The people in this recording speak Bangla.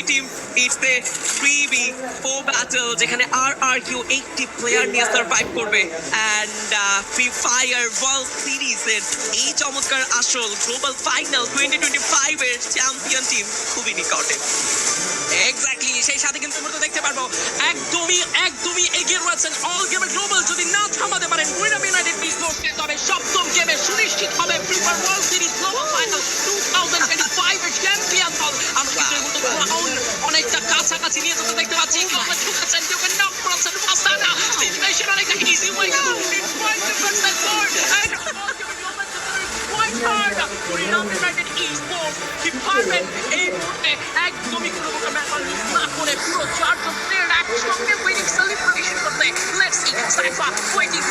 Team it's a 3v4 battle যেখানে RRQ 80 প্লেয়ার নিয়ে সার্ভাইভ করবে এন্ড ফ্রি ফায়ার ওয়ার্ল্ড সিরিজের এই চমৎকার আসল গ্লোবাল ফাইনাল 2025 এর চ্যাম্পিয়ন টিম খুবই নিকটে। এক্স্যাক্টলি, সেই সাথে কিন্তু আমরা তো দেখতে পারবো একদমই এগিয়ে রয়েছেন অল গেমার গ্লোবাল। যদি না থামাতে পারেন উইনার ইউনাইটেড স্পোর্টসকে, তবে সপ্তম গেমে সুনিশ্চিত হবে free fire world series global final 2025 এর চ্যাম্পিয়ন দল। আমরা কিন্তু এই মুহূর্তে অনেকটা কাছাকাছি নিয়ে যেতে দেখতে পাচ্ছি। আমরা ঢুকেছেন, কেউ নক করেছেন ফাস্টানা, সিচুয়েশন অনেকটা ইজি হয়ে গেল। It's point versus four and all gamer global point hard winner United Sports কি পারবেন এই মুহূর্তে একদমই কোনো প্রকার ব্যাপার মিস না করে পুরো চারজন প্লেয়ার একসঙ্গে ওয়েটিং সেলিব্রেশন করতে। Let's see Saifa waiting